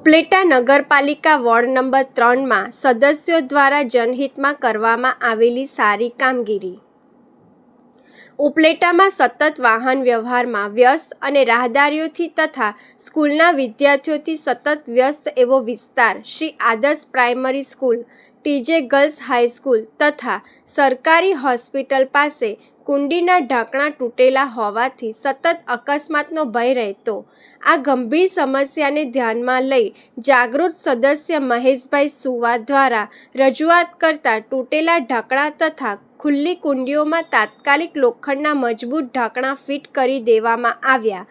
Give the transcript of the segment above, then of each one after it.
ઉપલેટા નગરપાલિકા ward number 3માં સદસ્યો દ્વારા જનહિતમાં કરવામાં આવેલી સારી કામગીરી। ઉપલેટામાં સતત વાહન વ્યવહારમાં વ્યસ્ત અને રાહદારીઓથી તથા સ્કૂલના વિદ્યાર્થીઓથી સતત વ્યસ્ત એવો વિસ્તાર શ્રી આદર્શ primary school, TJ girls high school તથા સરકારી હોસ્પિટલ પાસે કુંડીના ઢાંકણા તૂટેલા હોવાથી સતત અકસ્માતનો ભય રહેતો। આ ગંભીર સમસ્યાને ધ્યાનમાં લઈ જાગૃત સદસ્ય મહેશભાઈ સુવા દ્વારા રજૂઆત કરતા તૂટેલા ઢાંકણા તથા ખુલ્લી કુંડીઓમાં તાત્કાલિક લોખંડના મજબૂત ઢાંકણા ફિટ કરી દેવામાં આવ્યા।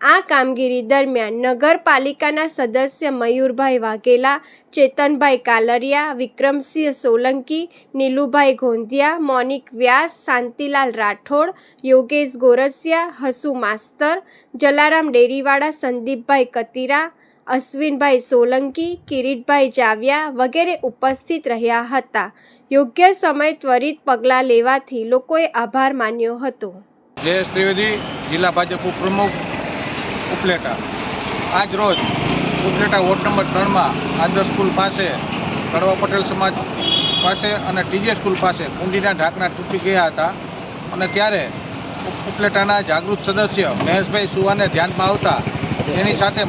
આ કામગીરી દરમિયાન નગરપાલિકાના સદસ્ય મયુરભાઈ વાઘેલા, ચેતનભાઈ કાલરિયા, વિક્રમસિંહ સોલંકી, નીલુભાઈ ગોંધિયા, મોનિક વ્યાસ, શાંતિલાલ રાઠોડ, યોગેશ ગોરસિયા, હસુ માસ્તર, જલારામ ડેરીવાળા, સંદીપભાઈ કતીરા, અશ્વિનભાઈ સોલંકી, કિરીટભાઈ જાવિયા વગેરે ઉપસ્થિત રહ્યા હતા। યોગ્ય સમય ત્વરિત પગલાં લેવાથી લોકોએ આભાર માન્યો હતો। જયેશ ત્રિવેદી, જિલ્લા ભાજપ ઉપપ્રમુખ, ઉપલેટા। આજ રોજ ઉપલેટા વોર્ડ નંબર 3માં આદર્શ સ્કૂલ પાસે, કડવા પટેલ સમાજ પાસે અને ટીજે સ્કૂલ પાસે કુંડીના ઢાંકણા તૂટી ગયા હતા અને ત્યારે ઉપલેટાના જાગૃત સદસ્ય મહેશભાઈ સુવાને ધ્યાનમાં આવતા તેની સાથે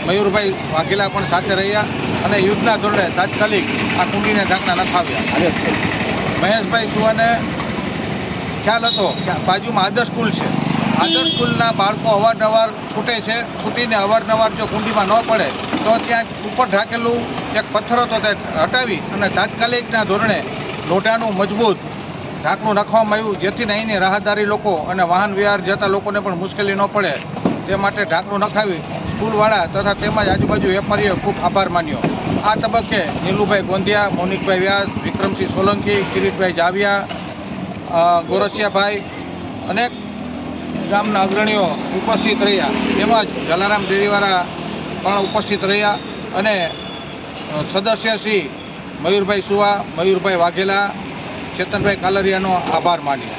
મયુરભાઈ વાઘેલા પણ સાથે રહ્યા અને યુદ્ધના ધોરણે તાત્કાલિક આ કુંડીના ઢાંકણા નખાવ્યા। મહેશભાઈ સુવાને ખ્યાલ હતો કે બાજુમાં આદર્શ સ્કૂલ છે, આદર્શ સ્કૂલના બાળકો અવારનવાર છૂટે છે, છૂટીને અવારનવાર જો કુંડીમાં ન પડે તો ત્યાં ઉપર ઢાંકેલું એક પથ્થર હતો તે હટાવી અને તાત્કાલિકના ધોરણે લોઢાનું મજબૂત ઢાંકણું નાખવામાં આવ્યું, જેથી અહીંની રાહદારી લોકો અને વાહન વ્યવહાર જતા લોકોને પણ મુશ્કેલી ન પડે તે માટે ઢાંકણું નખાવી સ્કૂલવાળા તથા તેમજ આજુબાજુ વેપારીઓ ખૂબ આભાર માન્યો। આ તબક્કે નીલુભાઈ ગોંધિયા, મોનિકભાઈ વ્યાસ, વિક્રમસિંહ સોલંકી, કિરીટભાઈ જાવિયા, ગોરસિયાભાઈ અનેક ગામના અગ્રણીઓ ઉપસ્થિત રહ્યા, તેમજ જલારામ ડેરીવાળા પણ ઉપસ્થિત રહ્યા અને સદસ્ય શ્રી મયુરભાઈ સુવા, મયુરભાઈ વાઘેલા, ચેતનભાઈ કાલરિયાનો આભાર માન્યો।